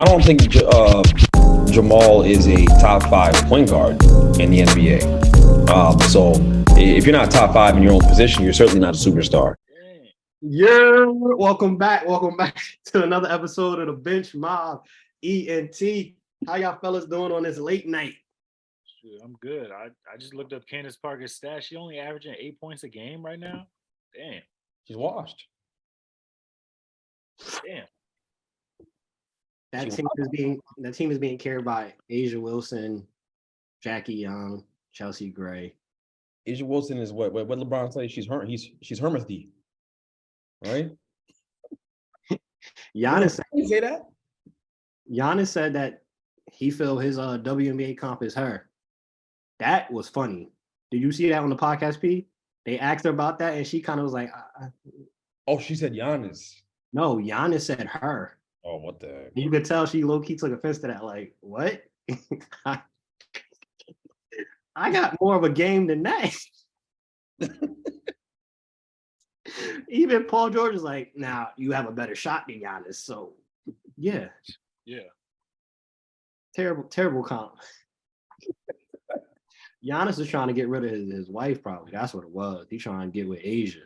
I don't think Jamal is a top 5 point guard in the NBA. So if you're not top 5 in your own position, you're certainly not a superstar. Yeah, welcome back to another episode of the Bench Mob ENT. How y'all fellas doing on this late night? Shoot, I'm good. I just looked up Candace Parker's stats. She only averaging 8 points a game right now. Damn. She's washed. Damn. That team is being carried by Asia Wilson, Jackie Young, Chelsea Gray. Asia Wilson is what LeBron says. She's Hermithy, right? Giannis say that. Giannis said that he feel his WNBA comp is her. That was funny. Did you see that on the podcast, P? They asked her about that, and she kind of was like, Oh, she said Giannis. No, Giannis said her. Oh, what the heck? You could tell she low-key took offense to that. Like, what? I got more of a game than that. Even Paul George is like, now you have a better shot than Giannis. So, yeah. Yeah. Terrible comp. Giannis is trying to get rid of his wife, probably. That's what it was. He's trying to get with Asia.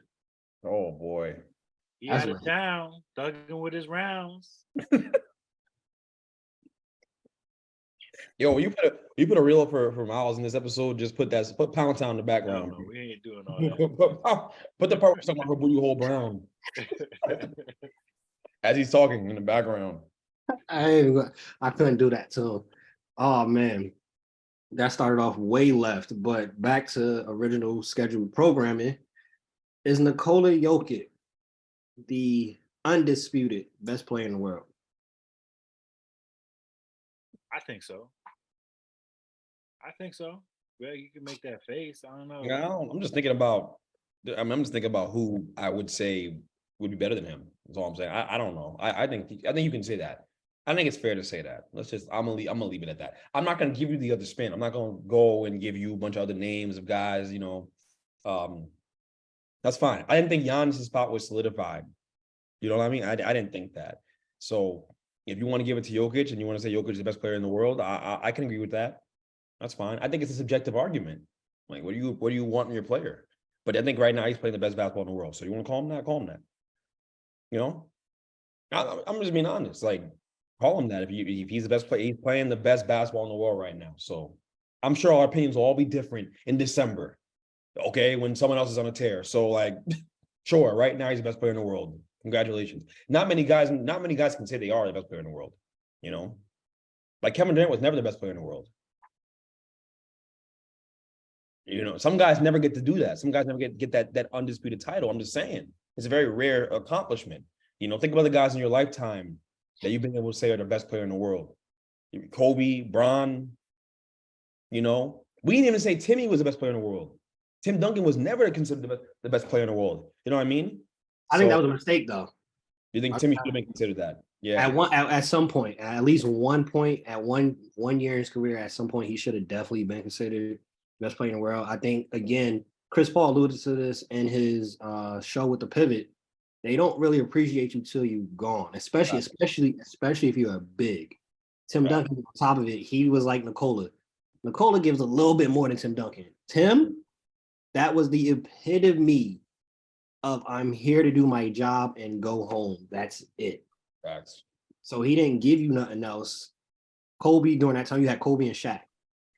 Oh, boy. He out of town, thugging with his rounds. Yo, you put a reel up for Miles in this episode. Just put Pound Town in the background. No, we ain't doing all that. put the part talking about Booty Hole Brown as he's talking in the background. I couldn't do that to him. Oh man, that started off way left. But back to original scheduled programming. Is Nikola Jokic the undisputed best player in the world? I think so. Well, you can make that face. I don't know. Yeah, I'm just thinking about. I'm just thinking about who I would say would be better than him. That's all I'm saying. I don't know. I think you can say that. I think it's fair to say that. I'm gonna leave it at that. I'm not gonna give you the other spin. I'm not gonna go and give you a bunch of other names of guys. That's fine. I didn't think Giannis' spot was solidified. You know what I mean? I didn't think that. So if you want to give it to Jokic and you want to say Jokic is the best player in the world, I can agree with that. That's fine. I think it's a subjective argument. Like, what do you want in your player? But I think right now he's playing the best basketball in the world. So you want to call him that? Call him that. You know, I'm just being honest. Like, call him that if he's the best player. He's playing the best basketball in the world right now. So I'm sure our opinions will all be different in December. Okay, when someone else is on a tear. So like, sure, right now he's the best player in the world. Congratulations. Not many guys can say they are the best player in the world. You know, like Kevin Durant was never the best player in the world. You know, some guys never get to do that. Some guys never get that undisputed title. I'm just saying, it's a very rare accomplishment. You know, think about the guys in your lifetime that you've been able to say are the best player in the world. Kobe, Bron. You know, we didn't even say Timmy was the best player in the world. Tim Duncan was never considered the best player in the world. You know what I mean? I think that was a mistake, though. You think Timmy should have been considered that? Yeah. At some point, at least one point, at one year in his career, at some point, he should have definitely been considered best player in the world. I think, again, Chris Paul alluded to this in his show with the Pivot. They don't really appreciate you till you're gone, especially if you're a big. Tim Duncan, on top of it, he was like Nikola. Nikola gives a little bit more than Tim Duncan. Tim, that was the epitome of I'm here to do my job and go home. That's it. Facts. So he didn't give you nothing else. Kobe, during that time, you had Kobe and Shaq.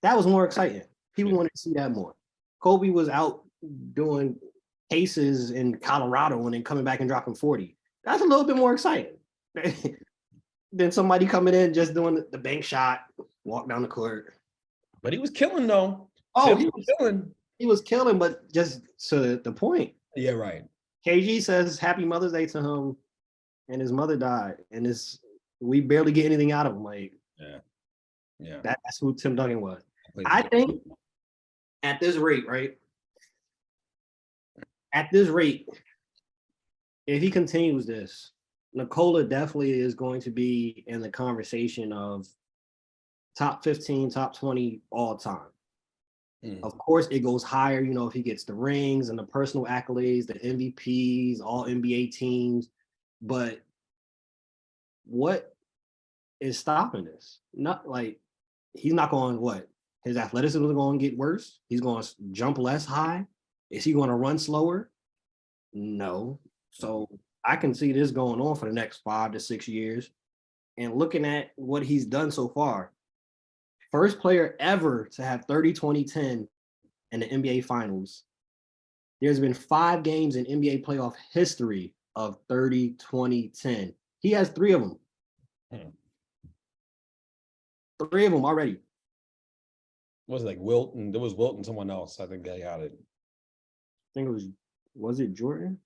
That was more exciting. People wanted to see that more. Kobe was out doing cases in Colorado and then coming back and dropping 40. That's a little bit more exciting than somebody coming in just doing the bank shot, walk down the court. But he was killing, though. Oh, he was killing. He was killing, but just to the point. Yeah, right. KG says Happy Mother's Day to him, and his mother died, and we barely get anything out of him. Like, yeah, that's who Tim Duncan was. I think at this rate, right? At this rate, if he continues this, Nikola definitely is going to be in the conversation of top 15, top 20 all time. Of course, it goes higher, if he gets the rings and the personal accolades, the MVPs, all NBA teams. But what is stopping this. Not like he's not going what? His athleticism is going to get worse. He's going to jump less high. Is he going to run slower? No. So I can see this going on for the next 5 to 6 years. And looking at what he's done so far, first player ever to have 30, 20, 10 in the NBA Finals. There's been 5 games in NBA playoff history of 30, 20, 10. He has 3 of them. 3 of them already. Was it like Wilton? There was Wilton, someone else. I think they got it. I think it was it Jordan?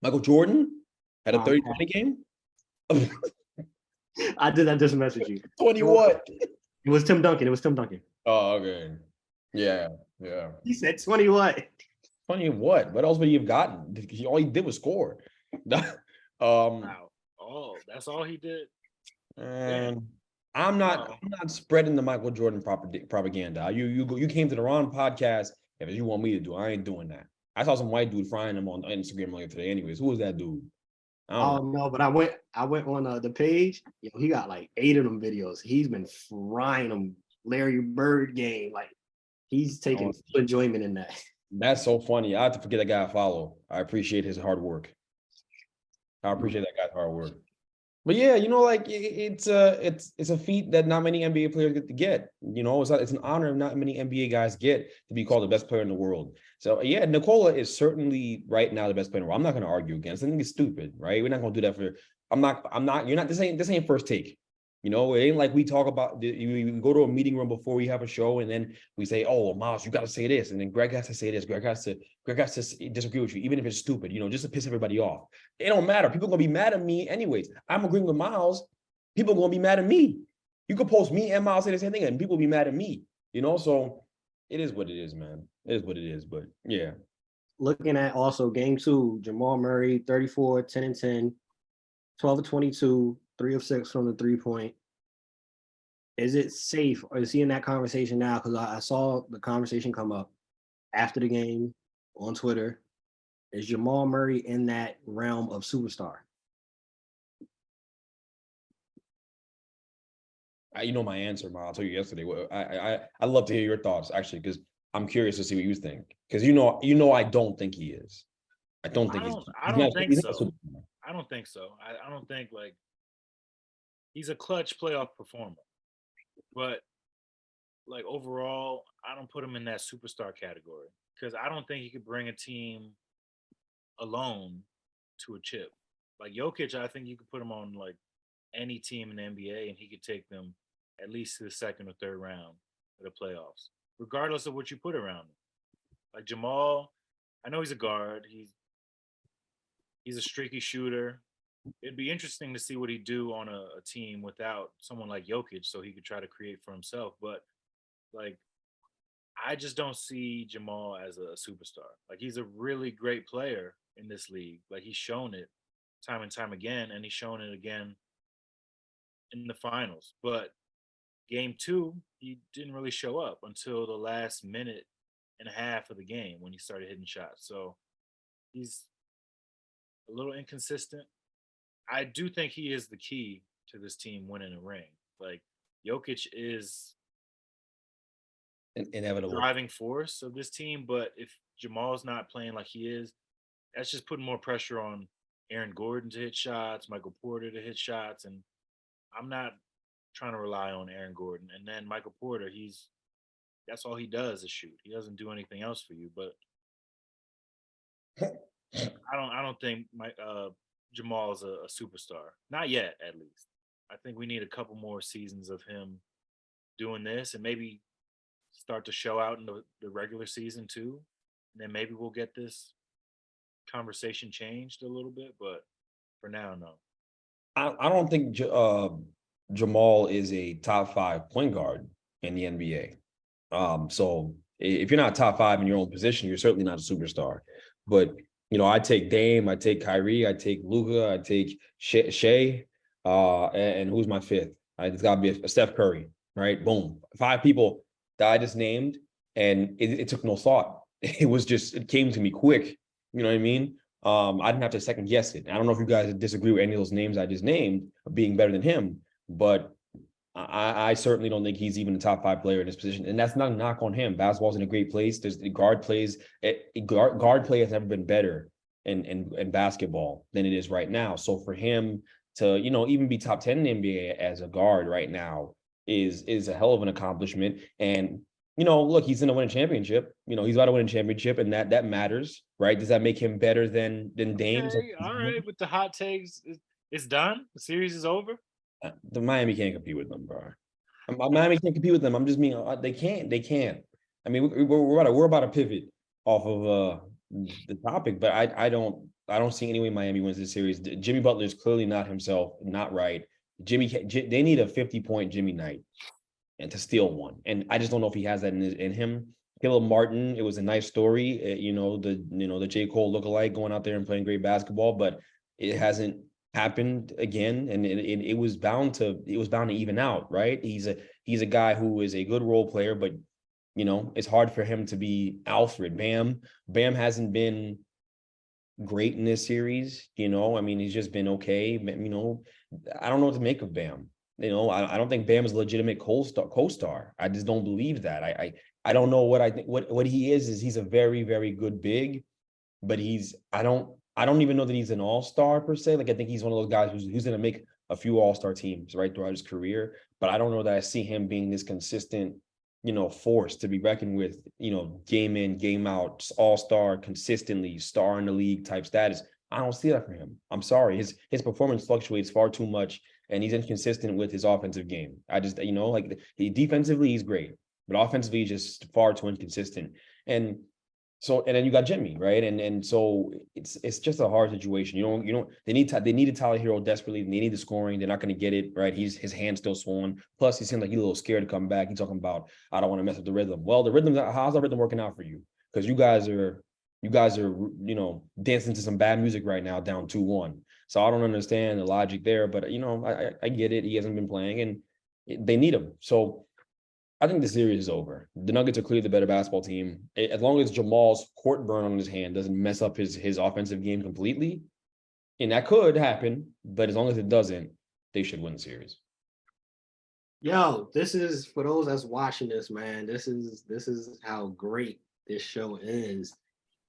Michael Jordan had a 30-20 game? I did that just message you. 20 what? It was Tim Duncan. It was Tim Duncan. Oh, okay. Yeah. He said 20 what? 20 what? What else would he have gotten? All he did was score. Wow. Oh, that's all he did. And I'm not spreading the Michael Jordan propaganda. You came to the wrong podcast if you want me to do. I ain't doing that. I saw some white dude frying him on Instagram earlier today. Anyways, who was that dude? Oh no, but I went on the page. He got like 8 of them videos. He's been frying them Larry Bird game. Like he's taking full enjoyment in that. That's so funny. I have to forget that guy I follow. I appreciate his hard work. I appreciate that guy's hard work. But yeah, like it's a feat that not many NBA players get to get. It's an honor not many NBA guys get to be called the best player in the world. So yeah, Nikola is certainly right now the best player in the world. I'm not going to argue against. I think it's stupid, right? We're not going to do that for. I'm not. You're not. This ain't first take. It ain't like we talk about. We go to a meeting room before we have a show, and then we say, "Oh, Miles, you got to say this," and then Greg has to say this. Greg has to disagree with you, even if it's stupid. Just to piss everybody off. It don't matter. People are gonna be mad at me anyways. I'm agreeing with Miles. People are gonna be mad at me. You could post me and Miles say the same thing, and people will be mad at me. So it is what it is, man. It is what it is. But yeah. Looking at also game 2, Jamal Murray, 34, 10 and 10, 12 of 22, 3 of 6 from the 3-point. Is it safe, or is he in that conversation now? Because I saw the conversation come up after the game on Twitter. Is Jamal Murray in that realm of superstar? You know my answer, Ma. I told you yesterday. I love to hear your thoughts, actually, because I'm curious to see what you think. Because I don't think he is. I don't think I don't think so. I don't think so. I don't think like he's a clutch playoff performer. But like overall, I don't put him in that superstar category because I don't think he could bring a team alone to a chip. Like Jokic, I think you could put him on like any team in the NBA and he could take them at least to the second or third round of the playoffs, regardless of what you put around him. Like Jamal, I know he's a guard. He's a streaky shooter. It'd be interesting to see what he'd do on a team without someone like Jokic so he could try to create for himself. But like, I just don't see Jamal as a superstar. Like he's a really great player in this league. Like he's shown it time and time again, and he's shown it again in the finals. But game 2, he didn't really show up until the last minute and a half of the game when he started hitting shots. So he's a little inconsistent. I do think he is the key to this team winning a ring. Like Jokic is inevitable driving force of this team, but if Jamal's not playing like he is, that's just putting more pressure on Aaron Gordon to hit shots, Michael Porter to hit shots, and I'm not trying to rely on Aaron Gordon. And then Michael Porter, that's all he does is shoot. He doesn't do anything else for you. But I don't think Jamal is a superstar. Not yet, at least. I think we need a couple more seasons of him doing this and maybe start to show out in the regular season too. And then maybe we'll get this conversation changed a little bit. But for now, no. I don't think Jamal is a top 5 point guard in the NBA. So if you're not top 5 in your own position, you're certainly not a superstar. But I take Dame, I take Kyrie, I take Luka, I take Shea, and who's my 5th? It's got to be a Steph Curry, right? Boom. 5 people that I just named, and it took no thought. It came to me quick. You know what I mean? I didn't have to second guess it. I don't know if you guys disagree with any of those names I just named of being better than him, but I certainly don't think he's even a top 5 player in this position. And that's not a knock on him. Basketball's in a great place. There's the guard plays. Guard play has never been better in basketball than it is right now. So for him to, even be top 10 in the NBA as a guard right now is a hell of an accomplishment. And, look, he's going to win a championship. He's about to win a championship, and that matters, right? Does that make him better than Dame? Okay, all right, with the hot takes, it's done. The series is over. The Miami can't compete with them, bro. Miami can't compete with them. I'm just being, they can't. I mean, we're about to pivot off of the topic, but I don't see any way Miami wins this series. Jimmy Butler is clearly not himself, not right. They need a 50-point Jimmy night and to steal one, and I just don't know if he has that in him. Caleb Martin, it was a nice story, the J. Cole lookalike going out there and playing great basketball, but it hasn't happened again, and it was bound to even out, right? He's a guy who is a good role player, but it's hard for him to be Alfred. Bam hasn't been great in this series. I mean, he's just been okay. I don't know what to make of Bam. I don't think Bam is a legitimate co-star. I just don't believe that. I don't know what I think. What he is he's a very, very good big, but I don't even know that he's an all-star per se. Like, I think he's one of those guys who's going to make a few all-star teams right throughout his career. But I don't know that I see him being this consistent, force to be reckoned with, game in, game out, all-star, consistently, star in the league type status. I don't see that for him. I'm sorry. His performance fluctuates far too much, and he's inconsistent with his offensive game. I just, defensively, he's great, but offensively, he's just far too inconsistent. And then you got Jimmy, right? And so it's just a hard situation. They needed Tyler Hero desperately. They need the scoring. They're not going to get it, right? His hand's still swollen. Plus, he seems like he's a little scared to come back. He's talking about, I don't want to mess up the rhythm. Well, how's the rhythm working out for you? Because you guys are, dancing to some bad music right now, down 2-1. So I don't understand the logic there, but I get it. He hasn't been playing, and they need him. So I think the series is over. The Nuggets are clearly the better basketball team. As long as Jamal's court burn on his hand doesn't mess up his offensive game completely, and that could happen, but as long as it doesn't, they should win the series. Yo, this is for those that's watching this, man. This is how great this show is,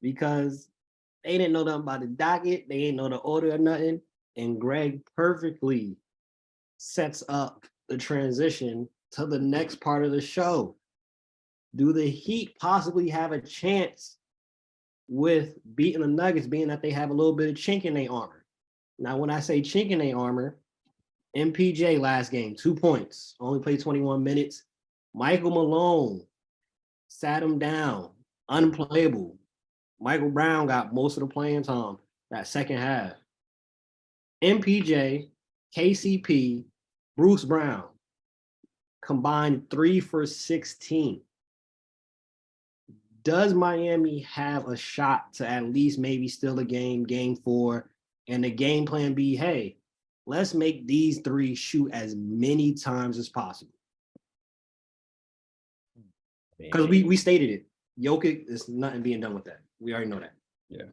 because they didn't know nothing about the docket. They didn't know the order or nothing, and Greg perfectly sets up the transition to the next part of the show. Do the Heat possibly have a chance with beating the Nuggets, being that they have a little bit of chink in their armor? Now, when I say chink in their armor, MPJ last game, 2 points, only played 21 minutes. Michael Malone sat him down, unplayable. Michael Brown got most of the playing time that second half. MPJ, KCP, Bruce Brown combined 3 for 16. Does Miami have a shot to at least maybe steal a game 4, and the game plan be, hey, let's make these 3 shoot as many times as possible? Because we stated it. Jokic is nothing being done with that. We already know that. Yeah.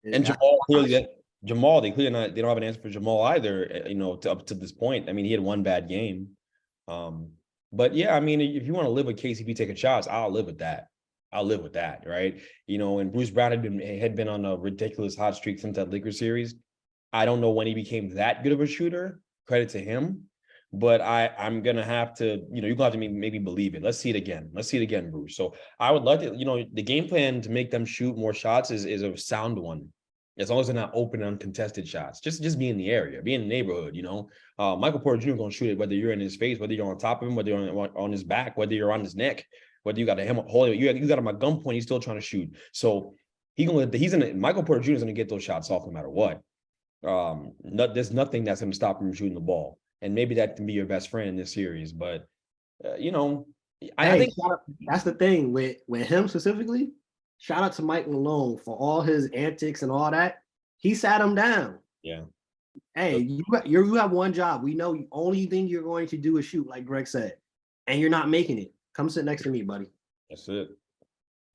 And Jamal they clearly they don't have an answer for Jamal either, up to this point. I mean, he had one bad game. But yeah, I mean, if you want to live with KCP taking shots, I'll live with that. Right? And Bruce Brown had been on a ridiculous hot streak since that Lakers series. I don't know when he became that good of a shooter. Credit to him. But I'm gonna have to, you're gonna have to maybe believe it. Let's see it again, Bruce. So I would like to, the game plan to make them shoot more shots is a sound one. As long as they're not open, uncontested shots. Just be in the area, be in the neighborhood, Michael Porter Jr. gonna shoot it, whether you're in his face, whether you're on top of him, whether you're on his back, whether you're on his neck, whether you got him holding, you got him at gunpoint, he's still trying to shoot. So Michael Porter Jr. is gonna get those shots off no matter what. There's nothing that's gonna stop him from shooting the ball. And maybe that can be your best friend in this series. But, I think that's the thing with him specifically. Shout out to Mike Malone for all his antics and all that. He sat him down. Yeah. Hey, you have one job. We know the only thing you're going to do is shoot, like Greg said, and you're not making it. Come sit next to me, buddy. That's it.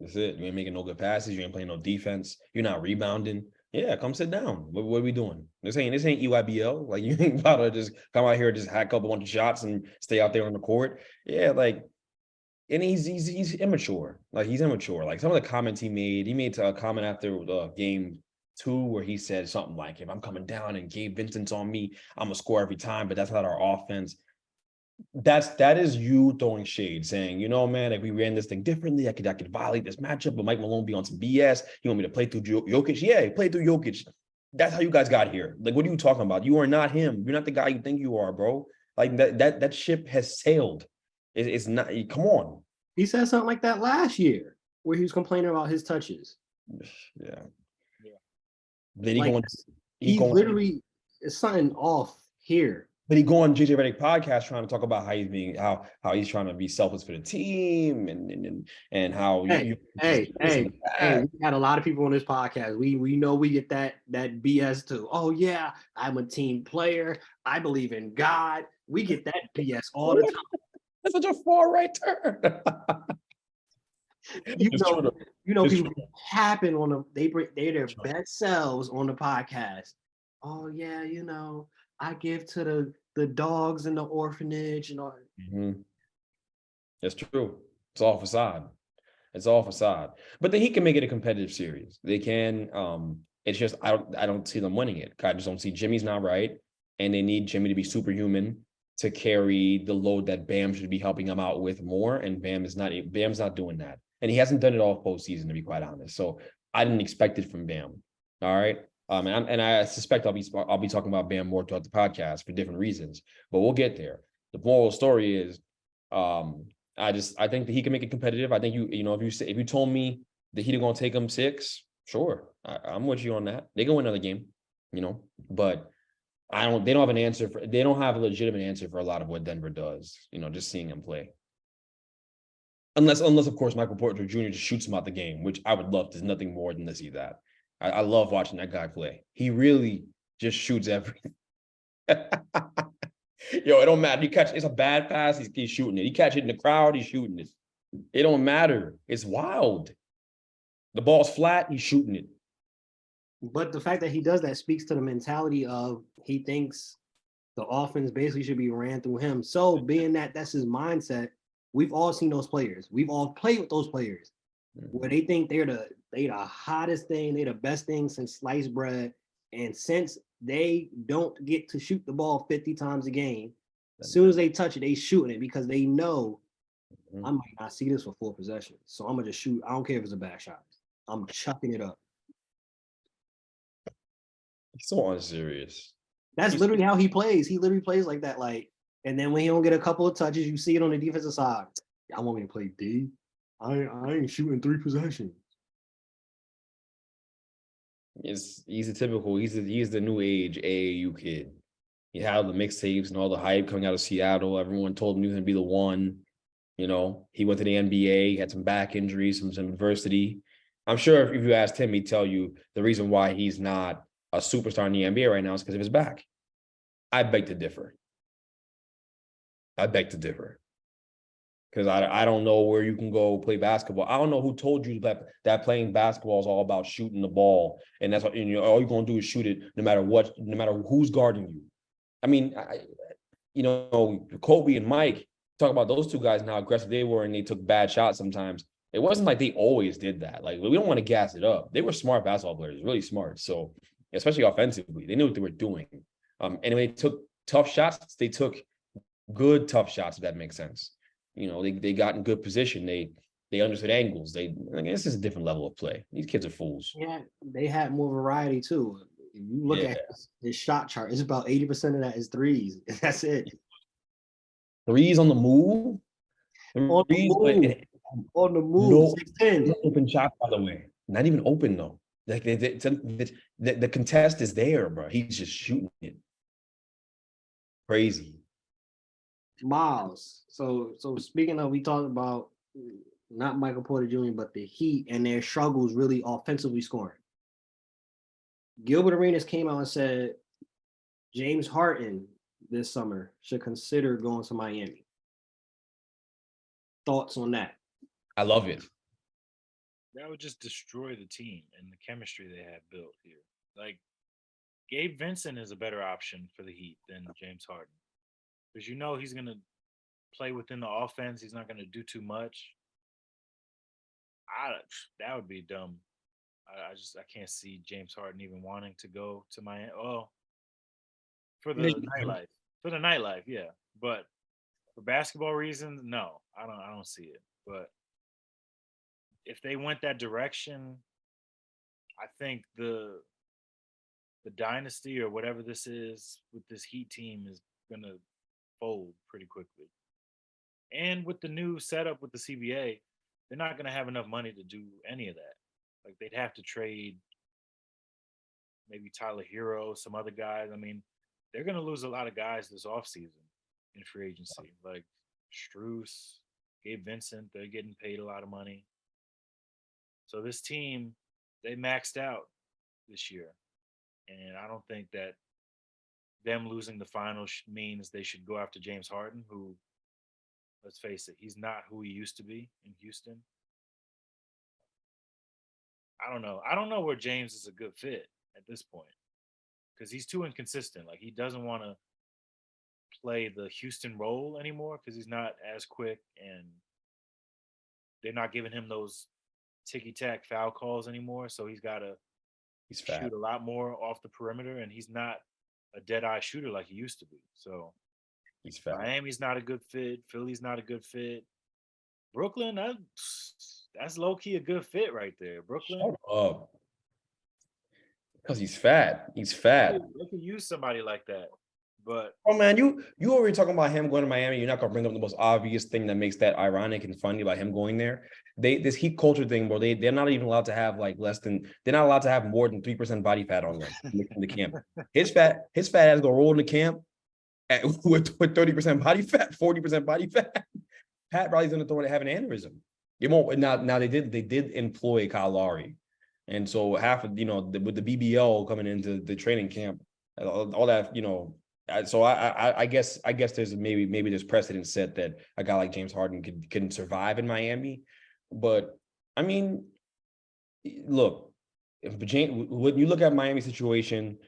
You ain't making no good passes. You ain't playing no defense. You're not rebounding. Yeah, come sit down. What are we doing? This ain't EYBL. Like you ain't about to just come out here, just hack up a bunch of shots and stay out there on the court. Yeah, like, and he's immature. Like he's immature. Like some of the comments he made a comment after game 2 where he said something like, "If I'm coming down and Gabe Vincent's on me, I'm gonna score every time." But that's not our offense. That is you throwing shade, saying, you know, man, if we ran this thing differently, I could violate this matchup, but Mike Malone be on some BS. You want me to play through Jokic? Yeah, play through Jokic. That's how you guys got here. Like, what are you talking about? You are not him. You're not the guy you think you are, bro. Like that ship has sailed. It's not. Come on. He said something like that last year, where he was complaining about his touches. Yeah. Yeah. Then Like, he literally is something off here. But he go on JJ Redick podcast trying to talk about how he's being how he's trying to be selfless for the team and how Hey, we had a lot of people on this podcast. We know we get that BS too. Oh yeah, I'm a team player. I believe in God. We get that BS all the time. That's such a far right turn. you know, people happen on them. They their best selves on the podcast. Oh yeah, you know, I give to the dogs in the orphanage and all. Mm-hmm. That's true. It's all facade. It's all facade. But then he can make it a competitive series. They can. It's just I don't see them winning it. I just don't see Jimmy's not right, and they need Jimmy to be superhuman to carry the load that Bam should be helping him out with more. And Bam's not doing that, and he hasn't done it all postseason, to be quite honest. So I didn't expect it from Bam. All right. And I suspect I'll be talking about Bam more throughout the podcast for different reasons, but we'll get there. The moral of the story is, I think that he can make it competitive. I think if you told me the Heat are going to take him 6, sure, I'm with you on that. They can win another game, but they don't have a legitimate answer for a lot of what Denver does, just seeing him play. Unless of course Michael Porter Jr. just shoots him out the game, which I would love. There's nothing more than to see that. I love watching that guy play. He really just shoots everything. Yo, it don't matter. It's a bad pass, he's shooting it. He catch it in the crowd, he's shooting it. It don't matter. It's wild. The ball's flat, he's shooting it. But the fact that he does that speaks to the mentality of he thinks the offense basically should be ran through him. So being that that's his mindset, we've all seen those players. We've all played with those players where they think they're the hottest thing, they're the best thing since sliced bread. And since they don't get to shoot the ball 50 times a game, as soon as they touch it, they shooting it because they know I might not see this for 4 possessions. So I'm gonna just shoot. I don't care if it's a bad shot. I'm chucking it up. He's so unserious. That's literally how he plays. He literally plays like that. Like, and then when he don't get a couple of touches, you see it on the defensive side. I want me to play D. I ain't shooting 3 possessions. He's the new age AAU kid. He had the mixtapes and all the hype coming out of Seattle. Everyone told him he was gonna be the one. He went to the NBA, he had some back injuries, some adversity. I'm sure if you asked him, he'd tell you the reason why he's not a superstar in the NBA right now is because of his back. I beg to differ. Because I don't know where you can go play basketball. I don't know who told you that playing basketball is all about shooting the ball, and that's what all you're gonna do is shoot it no matter who's guarding you. I mean, Kobe and Mike talk about those 2 guys and how aggressive they were, and they took bad shots sometimes. It wasn't like they always did that. Like, we don't want to gas it up. They were smart basketball players, really smart. So, especially offensively, they knew what they were doing. And when they took tough shots, they took good tough shots, if that makes sense. They got in good position. They understood angles. This is a different level of play. These kids are fools. Yeah, they had more variety too. If you look at his shot chart, it's about 80% of that is threes. That's it. Threes on the move. On the move. No 6'10". open shot, by the way. Not even open though. Like the contest is there, bro. He's just shooting it. Crazy. Miles. So speaking of, we talked about not Michael Porter Jr., but the Heat and their struggles really offensively scoring. Gilbert Arenas came out and said James Harden this summer should consider going to Miami. Thoughts on that? I love it. That would just destroy the team and the chemistry they had built here. Like Gabe Vincent is a better option for the Heat than James Harden because he's going to play within the offense. He's not going to do too much. That would be dumb. I can't see James Harden even wanting to go to Miami. Oh, for the nightlife. For the nightlife, yeah. But for basketball reasons, no. I don't see it. But if they went that direction, I think the dynasty or whatever this is with this Heat team is gonna fold pretty quickly. And with the new setup with the CBA, they're not gonna have enough money to do any of that. Like they'd have to trade maybe Tyler Hero, some other guys. I mean, they're gonna lose a lot of guys this offseason in free agency, like Struess, Gabe Vincent. They're getting paid a lot of money. So this team, they maxed out this year. And I don't think that them losing the finals means they should go after James Harden, who, let's face it, he's not who he used to be in Houston. I don't know. I don't know where James is a good fit at this point because he's too inconsistent. Like he doesn't want to play the Houston role anymore because he's not as quick and they're not giving him those ticky-tack foul calls anymore. So he's got to shoot a lot more off the perimeter, and he's not a dead-eye shooter like he used to be. So he's fat. Miami's not a good fit. Philly's not a good fit. Brooklyn, that's low-key a good fit right there. Brooklyn. Shut up. Because he's fat. He's fat. They could use somebody like that. But oh man, you already talking about him going to Miami. You're not gonna bring up the most obvious thing that makes that ironic and funny about him going there. This Heat culture thing, bro. They're not even allowed to have they're not allowed to have more than 3% body fat on them in the camp. His fat has to roll in the camp with 30% body fat, 40% body fat. Pat Riley's gonna throw it have an aneurysm. It won't now they did employ Kyle Lowry. And so half of with the BBL coming into the training camp, all that, so I guess there's maybe there's precedent set that a guy like James Harden can survive in Miami. But I mean, look, when you look at Miami's situation,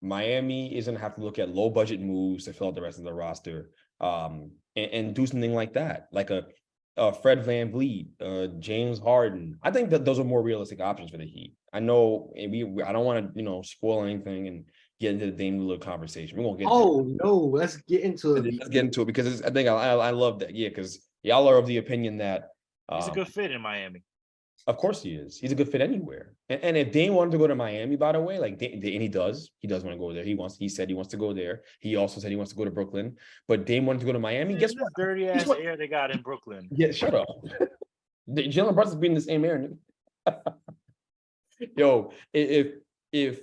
Miami is gonna have to look at low budget moves to fill out the rest of the roster, and do something like that, like a Fred VanVleet, James Harden. I think that those are more realistic options for the Heat. I know I don't want to spoil anything and get into the Dame Lillard conversation. We're gonna get. No, let's get into it. Let's get into it because I think I love that. Yeah, because y'all are of the opinion that he's a good fit in Miami. Of course he is. He's a good fit anywhere. And if Dame wanted to go to Miami, by the way, and he does want to go there. He said he wants to go there. He also said he wants to go to Brooklyn. But Dame wanted to go to Miami. Guess what? Dirty ass air they got in Brooklyn. Yeah, shut up. Jalen Brunson's being the same air. Yo, if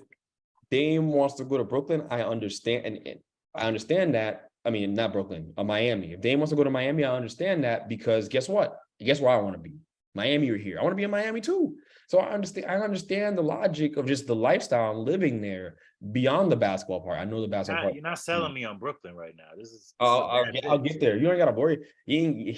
Dame wants to go to Brooklyn, I understand, and I understand that. I mean, not Brooklyn, Miami. If Dame wants to go to Miami, I understand that because guess what? Guess where I want to be? Miami or here. I want to be in Miami too. So I understand the logic of just the lifestyle and living there beyond the basketball part. I know the basketball part. You're not selling me on Brooklyn right now. This is I'll get there. You ain't gotta worry. You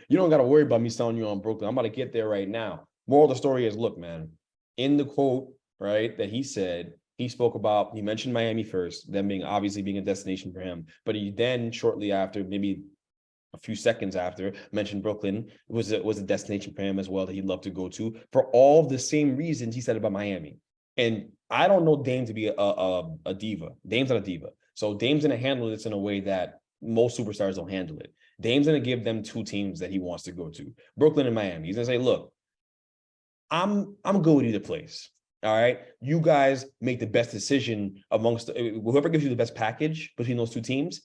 don't gotta worry about me selling you on Brooklyn. I'm about to get there right now. Moral of the story is, look, man, in the quote, right, that he said, he mentioned Miami first, them being a destination for him. But he then shortly after, maybe a few seconds after, mentioned Brooklyn was a destination for him as well that he'd love to go to for all the same reasons he said about Miami. And I don't know Dame to be a diva. Dame's not a diva. So Dame's going to handle this in a way that most superstars don't handle it. Dame's going to give them two teams that he wants to go to, Brooklyn and Miami. He's going to say, look, I'm good with either place. All right. You guys make the best decision amongst whoever gives you the best package between those two teams.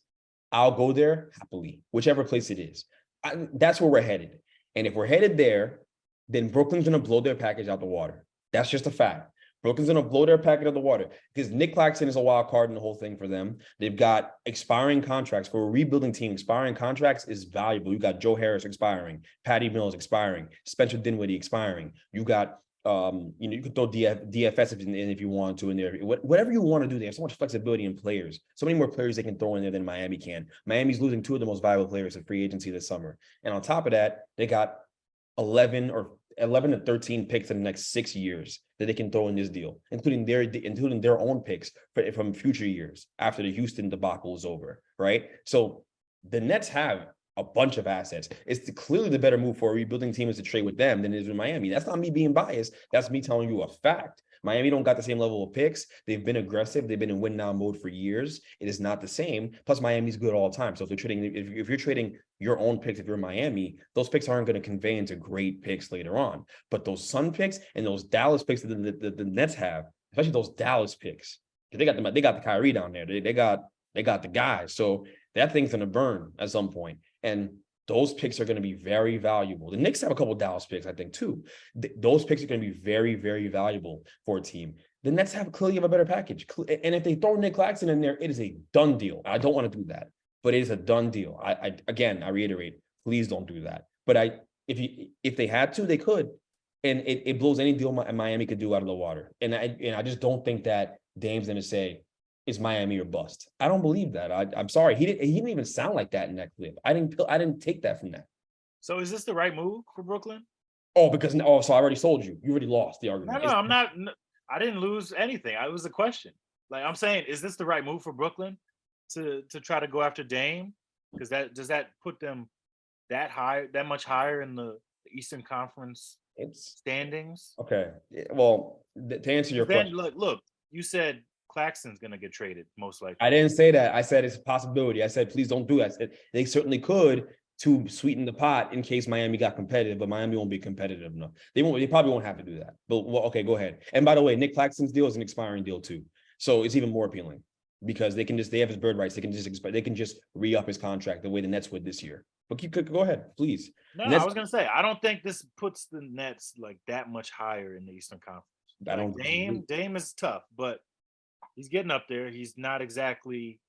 I'll go there happily, whichever place it is. That's where we're headed. And if we're headed there, then Brooklyn's going to blow their package out the water. That's just a fact. Brooklyn's going to blow their package out the water because Nick Claxton is a wild card in the whole thing for them. They've got expiring contracts. For a rebuilding team, expiring contracts is valuable. You got Joe Harris expiring, Patty Mills expiring, Spencer Dinwiddie expiring. You got you could throw DFS if you want to in there. Whatever you want to do, they have so much flexibility in players. So many more players they can throw in there than Miami can. Miami's losing two of the most valuable players in free agency this summer. And on top of that, they got 11 or 11 to 13 picks in the next 6 years that they can throw in this deal, including their own picks from future years after the Houston debacle is over, right? So the Nets have a bunch of assets. It's clearly the better move for a rebuilding team is to trade with them than it is with Miami. That's not me being biased. That's me telling you a fact. Miami don't got the same level of picks. They've been aggressive. They've been in win now mode for years. It is not the same. Plus, Miami's good all the time. So if they're trading, if you're trading your own picks, if you're Miami, those picks aren't going to convey into great picks later on. But those Sun picks and those Dallas picks that the Nets have, especially those Dallas picks, they got the Kyrie down there. They got the guys. So that thing's going to burn at some point. And those picks are going to be very valuable. The Knicks have a couple of Dallas picks, I think, too. Those picks are going to be very, very valuable for a team. The Nets clearly have a better package. And if they throw Nick Claxton in there, it is a done deal. I don't want to do that, but it is a done deal. I reiterate, please don't do that. But if they had to, they could. And it blows any deal Miami could do out of the water. And I just don't think that Dame's going to say, is Miami or bust. I don't believe that. I'm sorry. He didn't even sound like that in that clip. I didn't take that from that. So is this the right move for Brooklyn? So I already sold you. You already lost the argument. No, I'm not. I didn't lose anything. It was a question. Like I'm saying, is this the right move for Brooklyn to try to go after Dame? Because does that put them that much higher in the Eastern Conference standings? Okay. Well, to answer your question, look, you said Claxton's going to get traded, most likely. I didn't say that. I said it's a possibility. I said, please don't do that. They certainly could to sweeten the pot in case Miami got competitive, but Miami won't be competitive enough. They probably won't have to do that. But okay, go ahead. And by the way, Nick Claxton's deal is an expiring deal too. So it's even more appealing because they have his bird rights. They can just re-up his contract the way the Nets would this year. But go ahead, please. No, I was going to say, I don't think this puts the Nets like that much higher in the Eastern Conference. Dame is tough, but he's getting up there. He's not exactly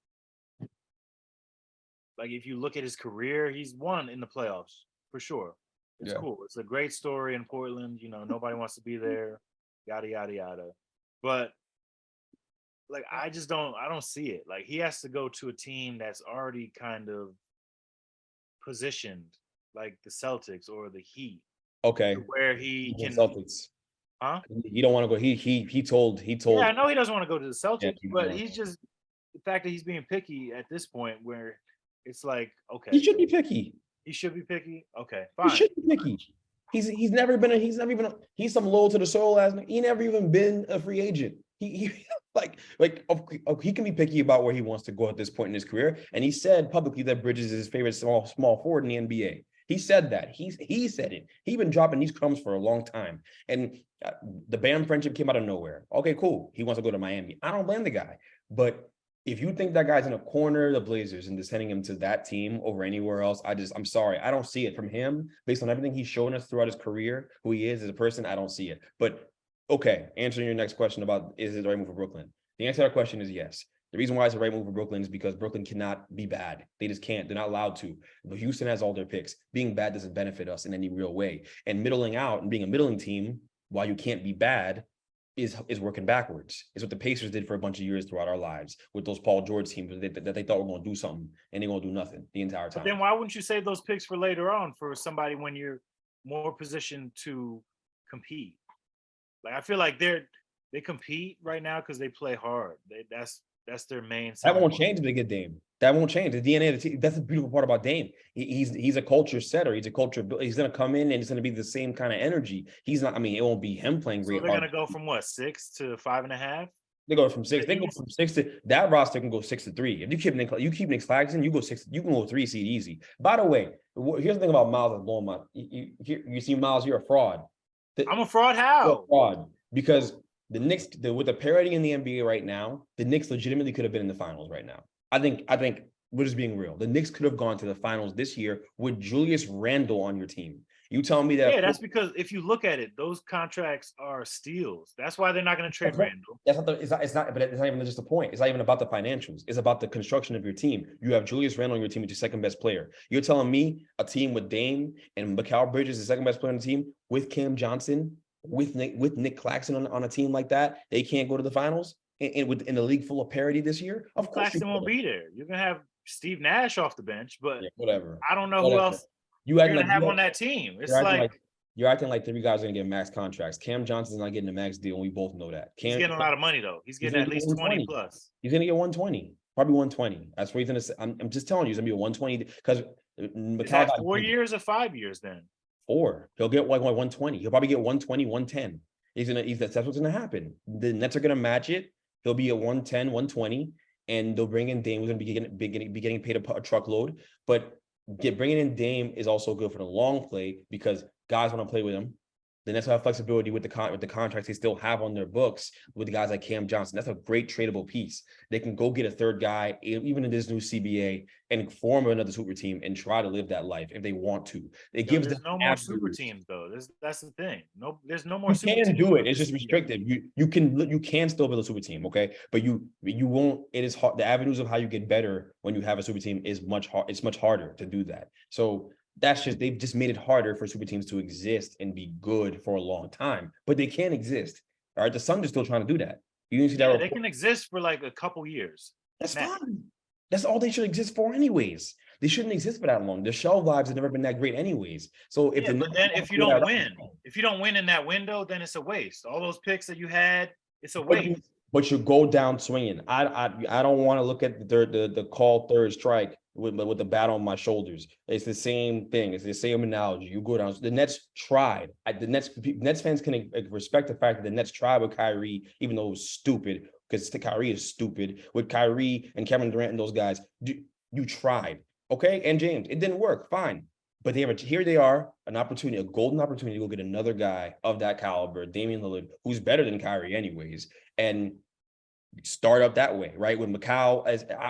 like if you look at his career, he's won in the playoffs for sure. It's cool. It's a great story in Portland. You know, nobody wants to be there, yada, yada, yada. But like, I don't see it. Like he has to go to a team that's already kind of positioned like the Celtics or the Heat. Okay. Where he can Celtics. Huh? He don't want to go. He told. Yeah, I know he doesn't want to go to the Celtics, but he's just the fact that he's being picky at this point, where it's like, okay, he should be picky. He should be picky. Okay, fine. He should be picky. He's never been. He's some loyal to the soul. He never even been a free agent. He he can be picky about where he wants to go at this point in his career, and he said publicly that Bridges is his favorite small forward in the NBA. He said that. He said it. He's been dropping these crumbs for a long time. And the Bam friendship came out of nowhere. Okay, cool. He wants to go to Miami. I don't blame the guy. But if you think that guy's in a corner of the Blazers and just sending him to that team over anywhere else, I'm sorry. I don't see it from him based on everything he's shown us throughout his career, who he is as a person. I don't see it. But okay, answering your next question about is it the right move for Brooklyn? The answer to that question is yes. The reason why it's the right move for Brooklyn is because Brooklyn cannot be bad. They just can't. They're not allowed to. But Houston has all their picks. Being bad doesn't benefit us in any real way. And middling out and being a middling team while you can't be bad is working backwards. It's what the Pacers did for a bunch of years throughout our lives with those Paul George teams that they thought were going to do something and they're going to do nothing the entire time. But then why wouldn't you save those picks for later on for somebody when you're more positioned to compete? Like I feel like they compete right now because they play hard. That's their main. That won't change if they get Dame. That won't change the DNA of the team. That's the beautiful part about Dame. He's a culture setter. He's a culture. He's going to come in and it's going to be the same kind of energy. He's not. I mean, it won't be him playing great. So they're going to go from what 6 to 5.5. They go from 6. They go from 6 to that roster can go 6 to 3. If you keep Nick Claxton, you go 6. You can go 3 seed easy. By the way, here's the thing about Miles that's blowing my. You see, Miles, you're a fraud. I'm a fraud. How? You're a fraud because. The Knicks, with the parity in the NBA right now, the Knicks legitimately could have been in the finals right now. I think we're just being real. The Knicks could have gone to the finals this year with Julius Randle on your team. You tell me that? Yeah, that's because if you look at it, those contracts are steals. That's why they're not going to trade Randle. It's not even just the point. It's not even about the financials. It's about the construction of your team. You have Julius Randle on your team, which is your second best player. You're telling me a team with Dame and Mikal Bridges, the second best player on the team, with Cam Johnson, with Nick Claxton on a team like that, they can't go to the finals in a league full of parity this year? Of course, Claxton won't be there. You're gonna have Steve Nash off the bench, but whatever. I don't know who else you're gonna have on that team. It's like you're acting like 3 guys are gonna get max contracts. Cam Johnson's not getting a max deal, and we both know that. He's getting a lot of money though. He's getting at least 20 plus. He's gonna get 120, probably 120. That's what he's gonna say. I'm just telling you, he's gonna be a 120 because Is that 4 years or 5 years then? 4. He'll get like 120. He'll probably get 120, 110. That's what's gonna happen. The Nets are gonna match it. He'll be at 110, 120, and they'll bring in Dame, who's gonna be getting paid a truckload. But bringing in Dame is also good for the long play because guys want to play with him. The Nets have flexibility with the contracts they still have on their books with the guys like Cam Johnson. That's a great tradable piece. They can go get a third guy, even in this new CBA, and form another super team and try to live that life if they want to. It gives them no more super teams though. That's the thing. No, there's no more. You can do it. It's just restrictive. You can still build a super team, okay? But you won't. It is hard. The avenues of how you get better when you have a super team is much hard. It's much harder to do that. So they've just made it harder for super teams to exist and be good for a long time, but they can exist. All right, the Suns are still trying to do that. You didn't see that? They can exist for like a couple years. That's fine. That's all they should exist for, anyways. They shouldn't exist for that long. Their shelf lives have never been that great, anyways. So if if you don't win in that window, then it's a waste. All those picks that you had, it's a waste. But you go down swinging. I don't want to look at the call third strike with the bat on my shoulders. It's the same thing. It's the same analogy. You go down. The Nets tried. The Nets fans can respect the fact that the Nets tried with Kyrie, even though it was stupid, because Kyrie is stupid. With Kyrie and Kevin Durant and those guys, you tried. Okay? And James, it didn't work. Fine. But here they are, a golden opportunity to go get another guy of that caliber, Damian Lillard, who's better than Kyrie anyways, and start up that way, right? With Macau,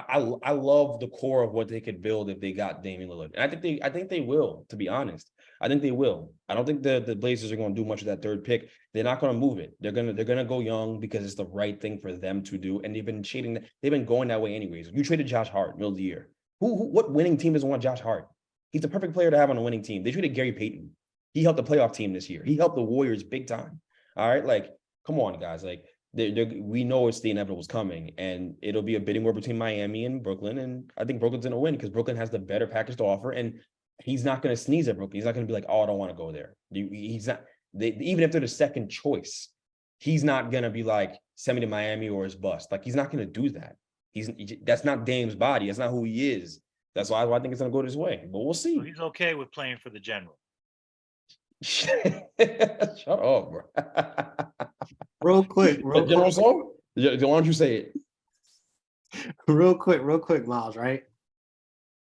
I love the core of what they could build if they got Damian Lillard, and I think they will. To be honest, I think they will. I don't think the Blazers are going to do much of that third pick. They're not going to move it. They're gonna go young because it's the right thing for them to do, and they've been cheating. They've been going that way anyways. You traded Josh Hart middle of the year. What winning team doesn't want Josh Hart? He's the perfect player to have on a winning team. They traded Gary Payton. He helped the playoff team this year. He helped the Warriors big time. All right, like, come on, guys. Like, we know it's the inevitable is coming, and it'll be a bidding war between Miami and Brooklyn. And I think Brooklyn's going to win because Brooklyn has the better package to offer. And he's not going to sneeze at Brooklyn. He's not going to be like, oh, I don't want to go there. He's not. Even if they're the second choice, he's not going to be like, send me to Miami or his bust. Like, he's not going to do that. That's not Dame's body. That's not who he is. That's why I think it's going to go this way. But we'll see. So he's okay with playing for the general. Shut up, bro. Real quick. Why don't you say it? Real quick, Miles, right?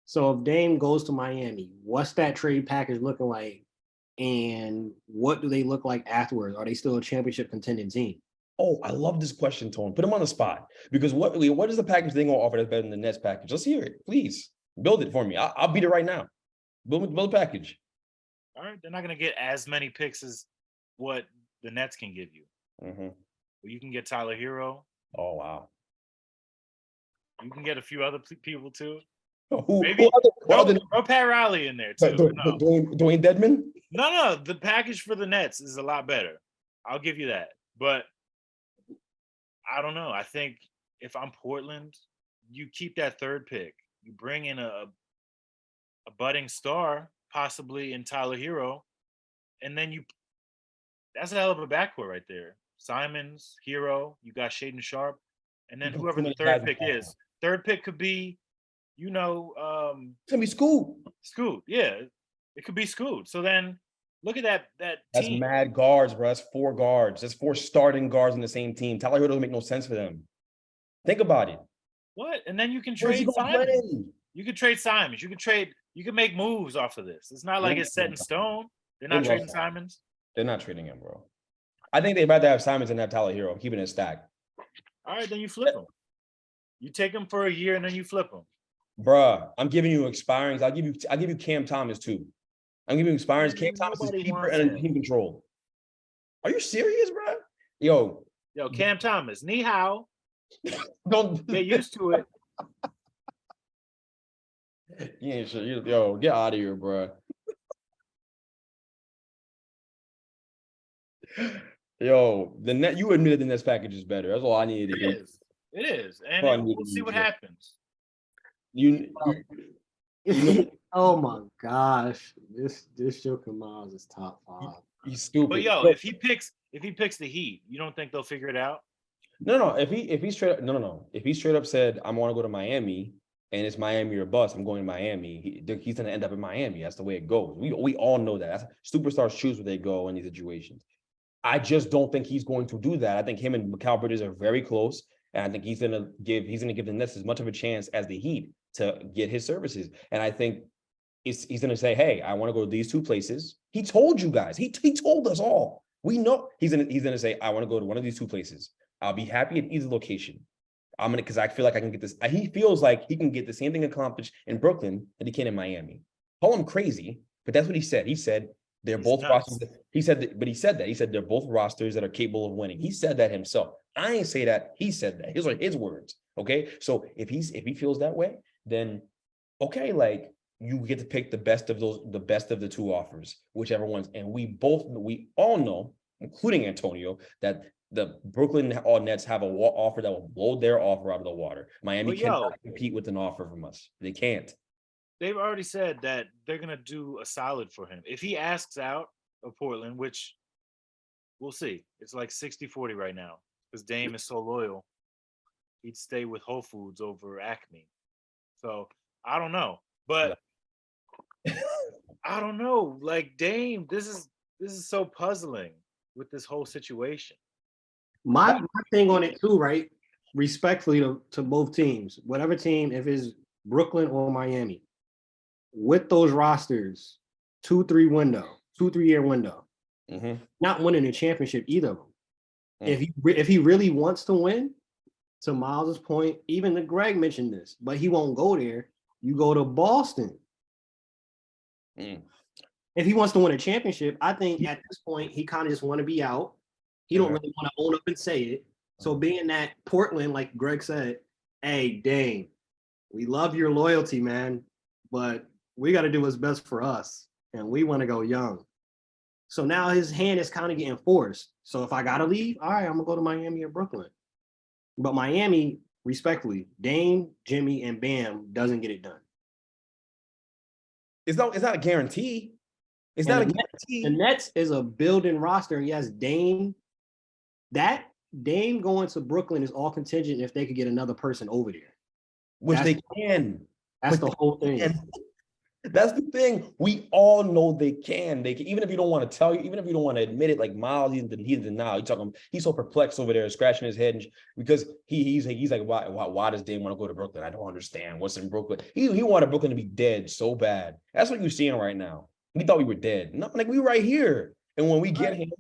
So if Dame goes to Miami, what's that trade package looking like? And what do they look like afterwards? Are they still a championship contending team? Oh, I love this question, Tone. Put him on the spot. Because what is the package they're going to offer that's better than the Nets package? Let's hear it. Please. Build it for me. I'll beat it right now. Build a package. All right. They're not going to get as many picks as what the Nets can give you. Mm-hmm. You can get Tyler Hero. Oh, wow. You can get a few other people too. Maybe throw Pat Riley in there too. Dwayne Dedman? No. The package for the Nets is a lot better. I'll give you that. But I don't know. I think if I'm Portland, you keep that third pick. You bring in a budding star, possibly in Tyler Hero, and then that's a hell of a backcourt right there. Simons, Hero, you got Shaden Sharp, and then whoever the third pick is. Third pick could be, it's gonna be Scoot. Scoot, yeah. It could be Scoot. So then look at that That's team. mad guards, bro. That's 4 guards. That's 4 starting guards in the same team. Tyler Hero doesn't make no sense for them. Think about it. What? And then you can trade Simons. You could trade Simons. You can make moves off of this. It's not like it's set in stone. They're not trading Simons. They're not trading him, bro. I think they'd rather have Simons than have Tyler Hero, keeping it stacked. All right, then you flip him. You take him for a year and then you flip him. Bruh, I'm giving you expirings. I'll give you Cam Thomas too. I'm giving you expirings. Cam Thomas is cheaper and team control. Are you serious, bro? Yo, Cam Thomas, ni hao. Don't get used to it. You ain't sure. Yo, get out of here, bro. Yo, you admitted the Nets package is better. That's all I needed to hear. It is. And we'll see what happens. You know Oh my gosh, this Joker Miles is top 5. He's stupid. But yo, if he picks the Heat, you don't think they'll figure it out? No. If he straight up, no. If he straight up said, "I want to go to Miami," and it's Miami or bust, I'm going to Miami. He's going to end up in Miami. That's the way it goes. We all know that. Superstars choose where they go in these situations. I just don't think he's going to do that. I think him and Mikal Bridges are very close, and I think he's going to give the Nets as much of a chance as the Heat to get his services. And I think he's going to say, "Hey, I want to go to these two places." He told you guys. He told us all. We know he's going to say, "I want to go to one of these two places. I'll be happy at either location. Because I feel like I can get this." He feels like he can get the same thing accomplished in Brooklyn that he can in Miami. Call him crazy, but that's what he said. He said they're both rosters. He said they're both rosters that are capable of winning. He said that himself. I ain't say that. He said that. Those are his words. Okay. So if he feels that way, then okay, like you get to pick the best of the two offers, whichever ones. And we all know, including Antonio, that the Brooklyn Nets have an offer that will blow their offer out of the water. Miami cannot compete with an offer from us. They can't. They've already said that they're going to do a solid for him. If he asks out of Portland, which we'll see, it's like 60-40 right now because Dame is so loyal. He'd stay with Whole Foods over Acme. So I don't know. But I don't know. Like Dame, this is so puzzling with this whole situation. My thing on it too, right? Respectfully to both teams, whatever team, if it's Brooklyn or Miami, with those rosters, 2-3 year window, not winning a championship either of them. If he really wants to win, to Miles's point, even the Greg mentioned this, but he won't go there. You go to Boston. If he wants to win a championship, I think at this point he kind of just want to be out. He don't really want to own up and say it. So being that Portland, like Greg said, hey, Dame, we love your loyalty, man, but we got to do what's best for us, and we want to go young. So now his hand is kind of getting forced. So if I got to leave, all right, I'm going to go to Miami or Brooklyn. But Miami, respectfully, Dame, Jimmy, and Bam doesn't get it done. It's not a guarantee. It's not a guarantee. The Nets is a building roster, and yes, Dame going to Brooklyn is all contingent if they could get another person over there. Which they can. That's the whole thing. That's the thing. We all know they can. They can, even if you don't want to tell you, even if you don't want to admit it, like Miles, he's denial. He's so perplexed over there, scratching his head, because he's like, why does Dame want to go to Brooklyn? I don't understand. What's in Brooklyn? He wanted Brooklyn to be dead so bad. That's what you're seeing right now. We thought we were dead. No, like we were right here. And when we get him,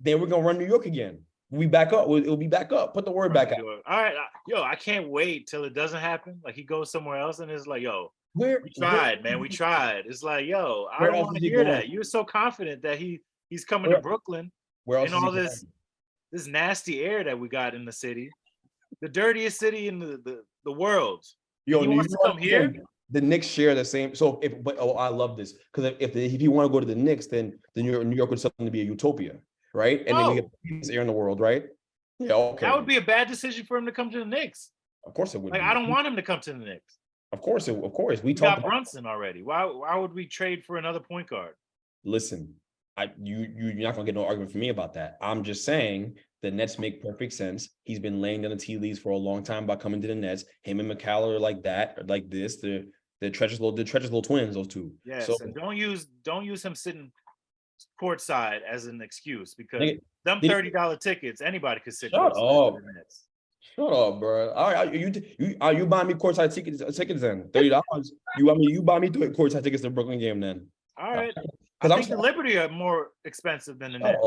then we're gonna run New York again. We back up. It'll be back up. Put the word back out. All right, yo, I can't wait till it doesn't happen. Like he goes somewhere else, and it's like, yo. We tried, man. We tried. It's like, yo, I don't want to hear that. You're so confident that he's coming to Brooklyn and all this nasty air that we got in the city, the dirtiest city in the world. Yo, he wants to come here. The Knicks share the same. So I love this because if you want to go to the Knicks, then New York would something to be a utopia, right? And then we get the best air in the world, right? Yeah, okay. That would be a bad decision for him to come to the Knicks. Of course it would. Like I don't want him to come to the Knicks. Of course. We got Brunson already. Why would we trade for another point guard? Listen, you're not gonna get no argument from me about that. I'm just saying the Nets make perfect sense. He's been laying down the tea leaves for a long time about coming to the Nets. Him and McCallum are like that, or like this. The treacherous little twins, those two. Yes, so, and don't use him sitting courtside as an excuse because them $30 tickets, anybody could sit. Shut up. Shut up, bro. All right, you buy me courtside tickets then $30. You buy me courtside tickets to the Brooklyn game then. All right, I think the Liberty are more expensive than the Nets.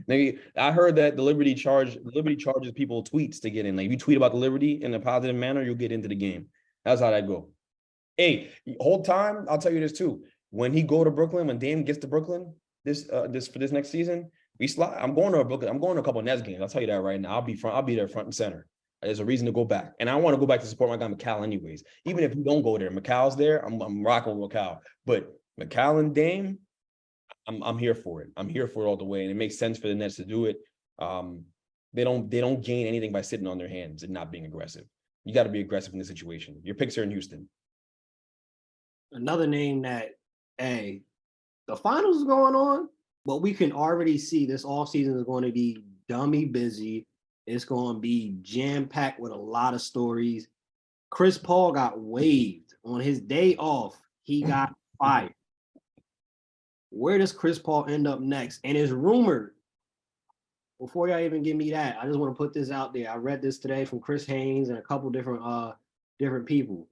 Nigga, I heard that the Liberty charges people tweets to get in. Like if you tweet about the Liberty in a positive manner, you'll get into the game. That's how that go. Hey, whole time I'll tell you this too. When he go to Brooklyn, when Dame gets to Brooklyn this for this next season. I'm going to Brooklyn. I'm going to a couple of Nets games. I'll tell you that right now. I'll be there front and center. There's a reason to go back. And I want to go back to support my guy McCall anyways. Even if you don't go there, McCall's there. I'm rocking with McCall. But McCall and Dame, I'm here for it. I'm here for it all the way. And it makes sense for the Nets to do it. They don't gain anything by sitting on their hands and not being aggressive. You got to be aggressive in this situation. Your picks are in Houston. Another name that, hey, the finals is going on, but we can already see this offseason is going to be dummy busy. It's going to be jam-packed with a lot of stories. Chris Paul got waived on his day off. He got fired. Where does Chris Paul end up next? And it's rumored, before y'all even give me that, I just want to put this out there. I read this today from Chris Haynes and a couple different people.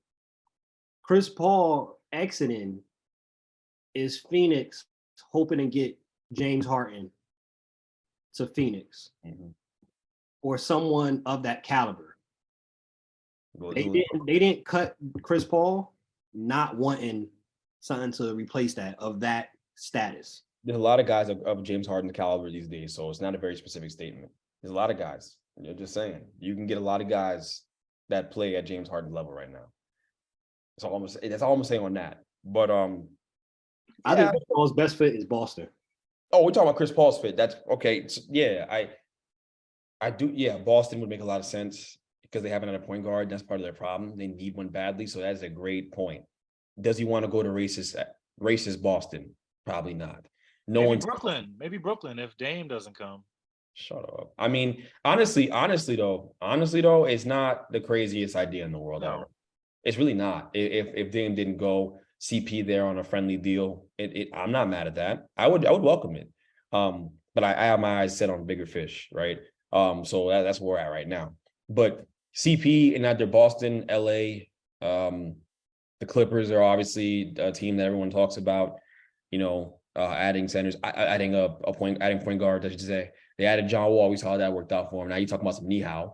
Chris Paul exiting is Phoenix hoping to get James Harden to Phoenix or someone of that caliber. They didn't cut Chris Paul not wanting something to replace that of that status. There's a lot of guys of James Harden's caliber these days, so it's not a very specific statement. There's a lot of guys. You're just saying you can get a lot of guys that play at James Harden level right now. That's all I'm saying on that. But I think Chris Paul's best fit is Boston. Oh, we're talking about Chris Paul's fit. That's okay. So, yeah, I do. Yeah, Boston would make a lot of sense because they haven't had a point guard. That's part of their problem. They need one badly. So that's a great point. Does he want to go to racist Boston? Probably not. Maybe Brooklyn if Dame doesn't come. Shut up. I mean, honestly though, it's not the craziest idea in the world. No. It's really not. If Dame didn't go, CP there on a friendly deal, I'm not mad at that. I would welcome it. But I have my eyes set on bigger fish, right? So that's where we're at right now. But CP in either Boston, LA, the Clippers are obviously a team that everyone talks about. You know, adding centers, adding point guards, I should say. They added John Wall. We saw how that worked out for him. Now you talking about some Nihao.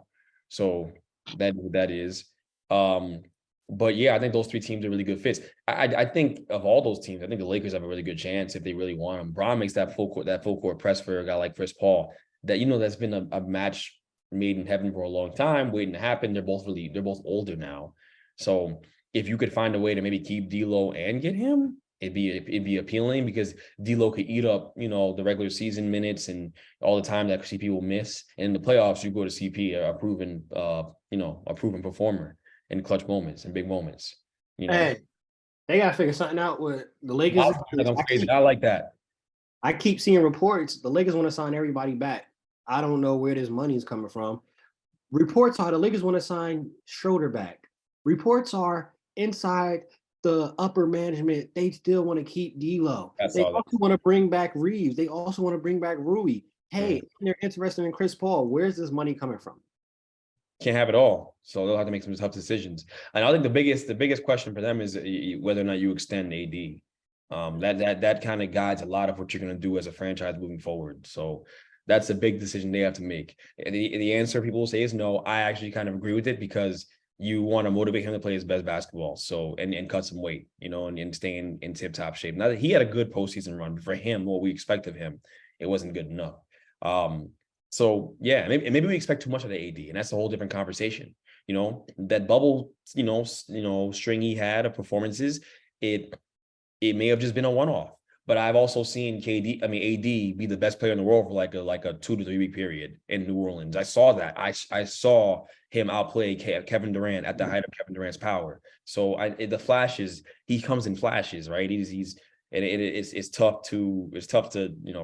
So that is. But yeah, I think those three teams are really good fits. I think of all those teams, I think the Lakers have a really good chance if they really want them. Bron makes that full court press for a guy like Chris Paul. That's been a match made in heaven for a long time, waiting to happen. They're both older now. So if you could find a way to maybe keep D'Lo and get him, it'd be appealing because D'Lo could eat up, the regular season minutes and all the time that CP will miss. And in the playoffs, you go to CP, a proven performer in clutch moments and big moments. Hey, they gotta figure something out with the Lakers. I like that. I keep seeing reports the Lakers want to sign everybody back. I don't know where this money is coming from. Reports are the Lakers want to sign Schroeder back. Reports are inside the upper management, they still want to keep D'Lo. They also want to bring back Reeves. They also want to bring back Rui. Hey, they're interested in Chris Paul. Where's this money coming from? Can't have it all, so they'll have to make some tough decisions. And I think the biggest question for them is whether or not you extend AD. That kind of guides a lot of what you're going to do as a franchise moving forward. So that's a big decision they have to make. The answer people will say is no. I actually kind of agree with it because you want to motivate him to play his best basketball. So and cut some weight, and stay in tip-top shape. Now that he had a good postseason run, but for him, what we expect of him, it wasn't good enough. So yeah, maybe we expect too much of the AD, and that's a whole different conversation. That bubble, string he had of performances, it may have just been a one-off. But I've also seen AD be the best player in the world for like a 2 to 3 week period in New Orleans. I saw that. I saw him outplay Kevin Durant at the height of Kevin Durant's power. So the flashes, he comes in flashes, right? It's tough to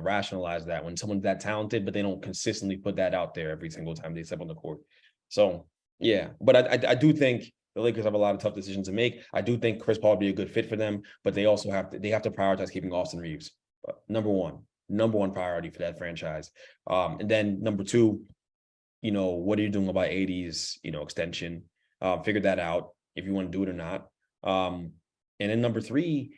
rationalize that when someone's that talented, but they don't consistently put that out there every single time they step on the court. So yeah, but I do think the Lakers have a lot of tough decisions to make. I do think Chris Paul would be a good fit for them, but they also have to prioritize keeping Austin Reeves. Number one priority for that franchise. And then number two, what are you doing about AD's, extension? Figure that out if you want to do it or not. And then number three,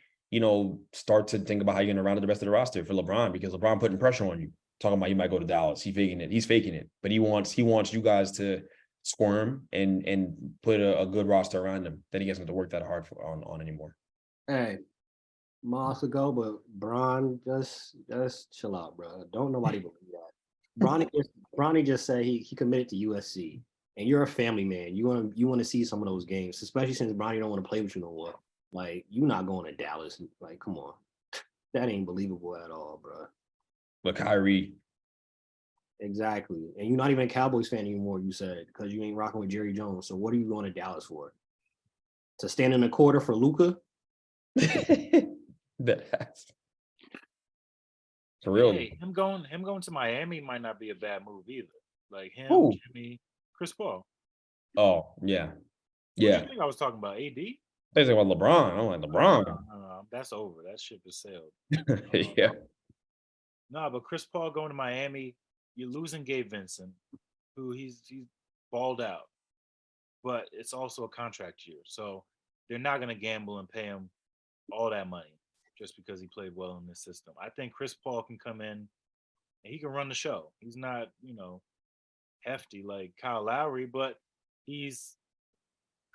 start to think about how you're going to round out the rest of the roster for LeBron, because LeBron putting pressure on you, talking about he might go to Dallas. He's faking it, but he wants you guys to squirm and put a good roster around him that he doesn't have to work that hard on anymore. Hey, months ago, but Bron, just chill out, bro. Don't nobody believe that. Bronny just said he committed to USC, and you're a family man. You want to see some of those games, especially since Bronny don't want to play with you no more. Like, you're not going to Dallas. Like, come on, that ain't believable at all, bro. But Kyrie, Exactly. And you're not even a Cowboys fan anymore, you said, because you ain't rocking with Jerry Jones. So what are you going to Dallas for? To stand in the quarter for Luca? That's for real. Hey, him going to Miami might not be a bad move either. Like him, Who? Jimmy, Chris Paul. Oh, yeah. What Yeah. do you think I was talking about? AD? They say about LeBron. I'm like, LeBron. No, that's over. That ship has sailed. Yeah. No, but Chris Paul going to Miami, you're losing Gabe Vincent, who he's balled out, but it's also a contract year, so they're not going to gamble and pay him all that money just because he played well in this system. I think Chris Paul can come in and he can run the show. He's not, hefty like Kyle Lowry, but he's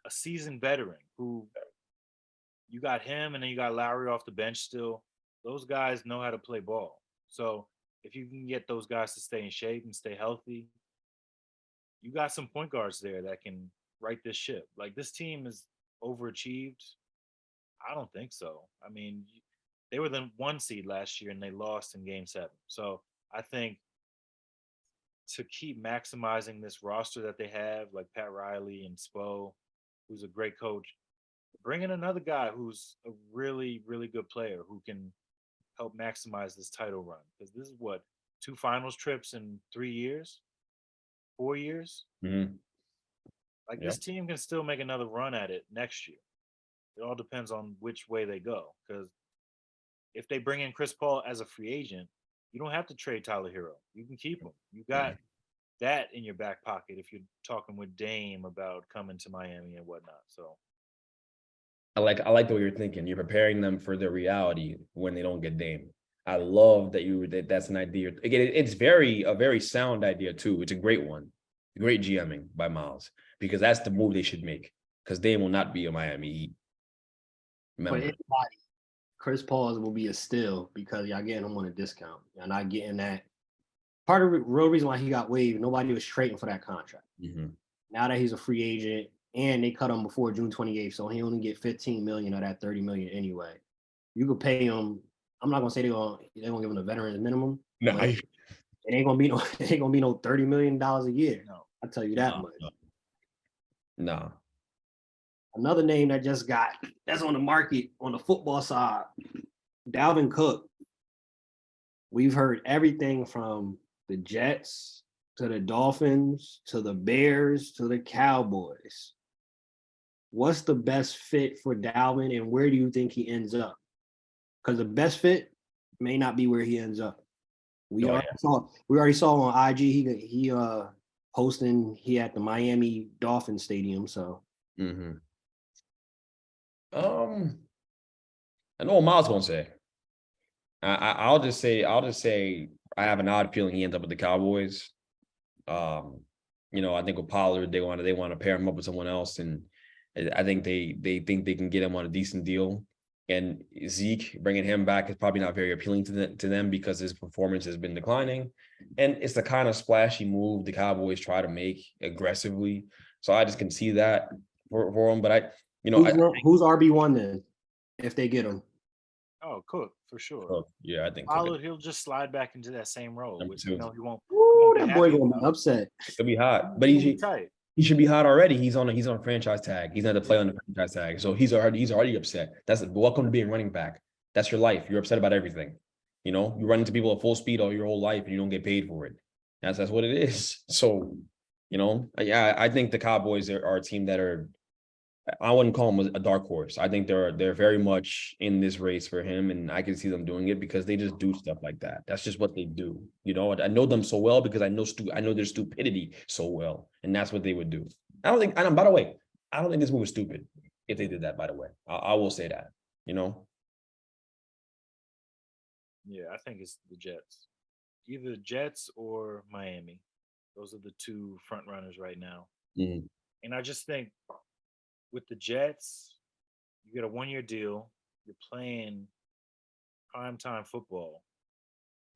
a seasoned veteran who you got him and then you got Lowry off the bench still. Those guys know how to play ball. So if you can get those guys to stay in shape and stay healthy, you got some point guards there that can right this ship. Like this team is overachieved. I don't think so. I mean, they were the 1 seed last year and they lost in game 7. So I think to keep maximizing this roster that they have, like Pat Riley and Spo, who's a great coach, bring in another guy who's a really, really good player who can help maximize this title run. Because this is what, 2 finals trips in 3 years, 4 years? Mhm. Like Yep. this team can still make another run at it next year. It all depends on which way they go. Because if they bring in Chris Paul as a free agent, you don't have to trade Tyler Hero. You can keep him. You got that in your back pocket if you're talking with Dame about coming to Miami and whatnot. So I like the way you're thinking. You're preparing them for their reality when they don't get Dame. I love that's an idea. Again, it's a very sound idea too. It's a great one. Great GMing by Miles, because that's the move they should make. Because Dame will not be a Miami Heat For member. anybody, Chris Paul will be a steal because y'all getting him on a discount. You're not getting that. Part of the real reason why he got waived, nobody was trading for that contract. Mm-hmm. Now that he's a free agent and they cut him before June 28th, so he only get 15 million of that 30 million anyway. You could pay him. I'm not gonna say they're gonna give him the veterans minimum. No, It ain't gonna be no $30 million a year. no. I'll tell you that much. no. Another name that's on the market on the football side, Dalvin Cook. We've heard everything from the Jets to the Dolphins to the Bears to the Cowboys. What's the best fit for Dalvin and where do you think he ends up? Because the best fit may not be where he ends up. We already saw on IG he hosting at the Miami Dolphin Stadium. So I know what Miles gonna say. I'll just say I have an odd feeling he ends up with the Cowboys. I think with Pollard they want to pair him up with someone else, and I think they think they can get him on a decent deal. And Zeke, bringing him back is probably not very appealing to them because his performance has been declining, and it's the kind of splashy move the Cowboys try to make aggressively. So I just can see that for him. But who's RB1 then if they get him? Oh, Cook for sure. Yeah, I think Pollard, he'll just slide back into that same role, which he won't. Ooh, that boy gonna be upset. It'll be hot, but he should be hot already. He's on a franchise tag. He's not to play on the franchise tag, so he's already upset. That's welcome to being running back. That's your life. You're upset about everything. You run into people at full speed all your whole life, and you don't get paid for it. That's what it is. So, I think the Cowboys are a team that are. I wouldn't call them a dark horse. I think they're very much in this race for him, and I can see them doing it because they just do stuff like that. That's just what they do. I know them so well because I know their stupidity so well, and that's what they would do. I don't think. And by the way, I don't think this move is stupid if they did that. By the way, I will say that. Yeah, I think it's the Jets, either the Jets or Miami. Those are the 2 front runners right now. Mm-hmm. And I just think with the Jets, you get a 1-year deal. You're playing primetime football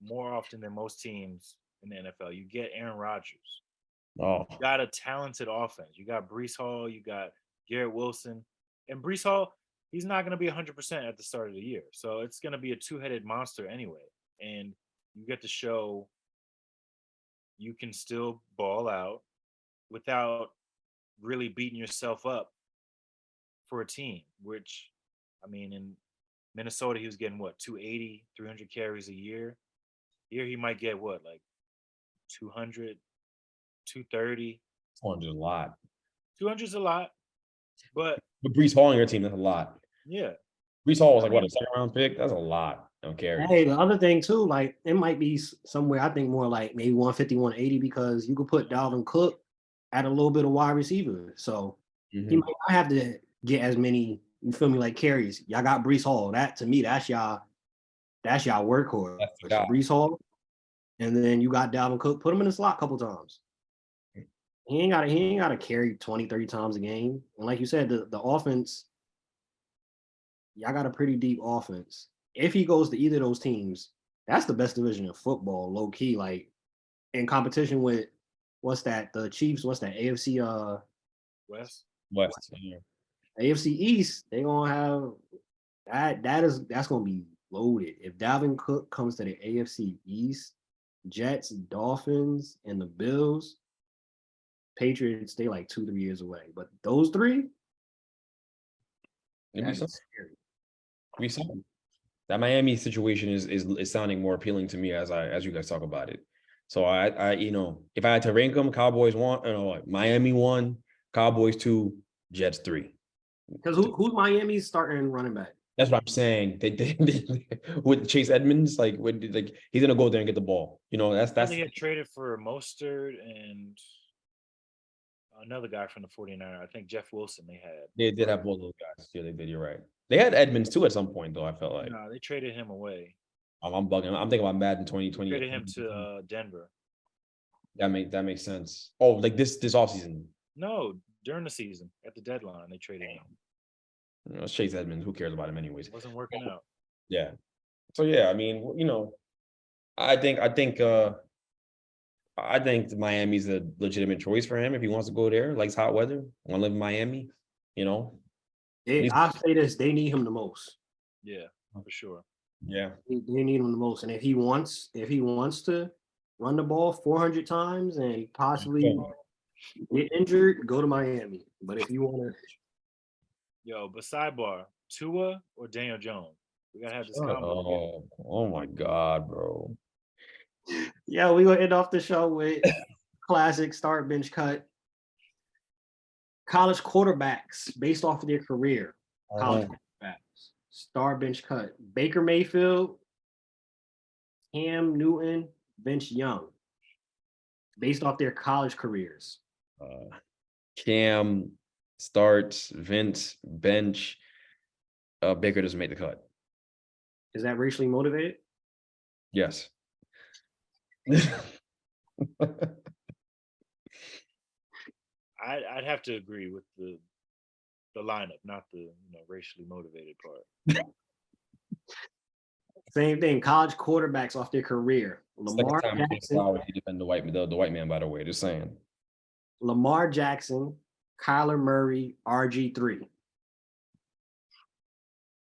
more often than most teams in the NFL. You get Aaron Rodgers. Oh, You got a talented offense. You got Brees Hall. You got Garrett Wilson. And Brees Hall, he's not going to be 100% at the start of the year. So it's going to be a 2-headed monster anyway. And you get to show you can still ball out without really beating yourself up for a team, which, I mean, in Minnesota, he was getting what, 280, 300 carries a year. Here he might get what, like 200, 230. 400 is a lot. 200 is a lot, but But Brees Hall on your team, that's a lot. yeah. Brees Hall was like, what, a second round pick? That's a lot of carries. Hey, the other thing too, like it might be somewhere I think more like maybe 150, 180 because you could put Dalvin Cook at a little bit of wide receiver. So he Mhm. might not have to get as many, you feel me, like carries. Y'all got Brees Hall. That to me, that's y'all workhorse. That's the guy. Brees Hall. And then you got Dalvin Cook. Put him in the slot a couple times. He ain't gotta carry 20, 30 times a game. And like you said, the offense, y'all got a pretty deep offense. If he goes to either of those teams, that's the best division in football, low key. Like in competition with what's that? The Chiefs. What's that? AFC. West. West. Yeah. AFC East. They gonna have that's gonna be loaded. If Dalvin Cook comes to the AFC East, Jets, Dolphins, and the Bills, Patriots, they like 2-3 years away. But those three, It'd be that's something. scary. It'd be something. That Miami situation is sounding more appealing to me as you guys talk about it. So I if I had to rank them, Cowboys 1, Miami 1, Cowboys 2, Jets 3. Because who's Miami's starting running back? That's what I'm saying. They with Chase Edmonds, like he's gonna go there and get the ball. That's They had traded for Mostert and another guy from the 49ers. I think Jeff Wilson they did have both of those guys. Yeah, they did. You're right. They had Edmonds too at some point, though. I felt like No, they traded him away. I'm bugging. I'm thinking about Madden 2020. Traded him to Denver. That makes sense. Oh, like this offseason. No, during the season at the deadline they traded him. It's Chase Edmonds. Who cares about him anyways? It wasn't working out. Yeah. So yeah, I mean, I think Miami's a legitimate choice for him if he wants to go there. Likes hot weather. Want to live in Miami. I'll say this: they need him the most. Yeah, for sure. Yeah. They need him the most, and if he wants to run the ball 400 times and possibly get injured, go to Miami. But if you want to, But sidebar: Tua or Daniel Jones? We gotta have this combo. Oh my God, bro. yeah, we gonna end off the show with classic start bench cut. College quarterbacks based off of their career. College quarterbacks. Star bench cut. Baker Mayfield, Cam Newton, Vince Young. Based off their college careers. Cam starts, Vince bench. Baker doesn't make the cut. Is that racially motivated? Yes. I'd have to agree with the lineup, not the racially motivated part. Same thing. College quarterbacks off their career. Lamar Jackson. He defend the white man, by the way. Just saying. Lamar Jackson, Kyler Murray, RG3.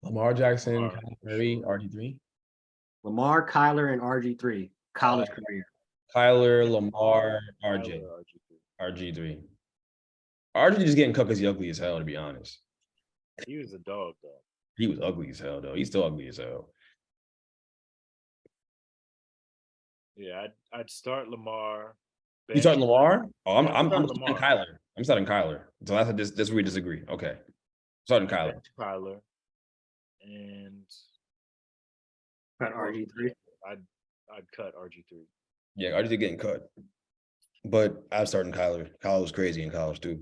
Lamar Jackson, Kyler Murray, RG3. Lamar, Kyler, and RG3. College career. Kyler, Lamar, RG3. RG just getting cut because he's ugly as hell, to be honest. He was a dog, though. He was ugly as hell, though. He's still ugly as hell. Yeah, I'd start Lamar. You starting Lamar? Oh, I'm starting starting Lamar. Kyler. I'm starting Kyler. So that's where we disagree. Okay. Starting Kyler. Kyler. And Cut RG3. I'd cut RG3. Yeah, RG3 getting cut. But I'm starting Kyler. Kyler was crazy in college, too.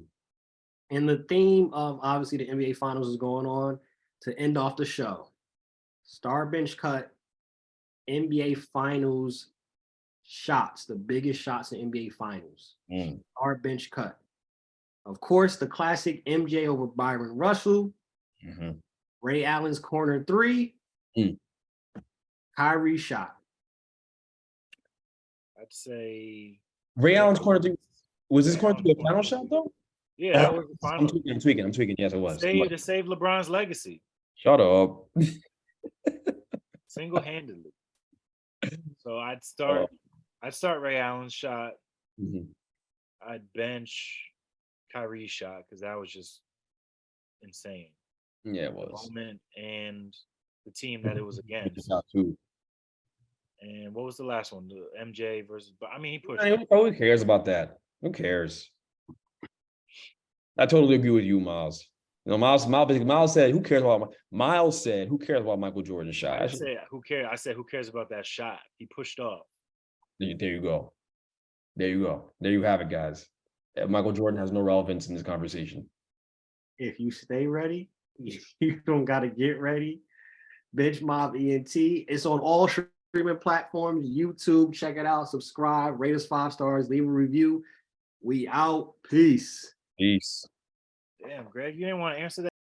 And the theme of obviously the NBA Finals is going on to end off the show. Star bench cut, NBA Finals shots, the biggest shots in NBA Finals. Star bench cut. Of course, the classic MJ over Byron Russell. Ray Allen's corner 3. Kyrie shot. I'd say Ray Allen's corner 3. Was this corner 3 a final shot, though? Yeah, that was the final. I'm tweaking. Yes, it was. To save LeBron's legacy. Shut up. Single-handedly. So I'd start I'd start Ray Allen's shot. Mhm. I'd bench Kyrie's shot because that was just insane. Yeah, it The was. moment and the team that it was against. Shot too. And what was the last one? The MJ versus. But I mean, he pushed. I mean, who cares about that? Who cares? I totally agree with you, Miles. You know, Miles said, "Who cares about?" Miles said, "Who cares about Michael Jordan's shot?" I didn't say who cares. I said who cares about that shot? He pushed off. There you go. There you go. There you have it, guys. Michael Jordan has no relevance in this conversation. If you stay ready, you don't got to get ready. Bench Mob ENT. It's on all streaming platforms. YouTube, check it out. Subscribe. Rate us 5 stars. Leave a review. We out. Peace. Peace. Damn, Greg, you didn't want to answer that.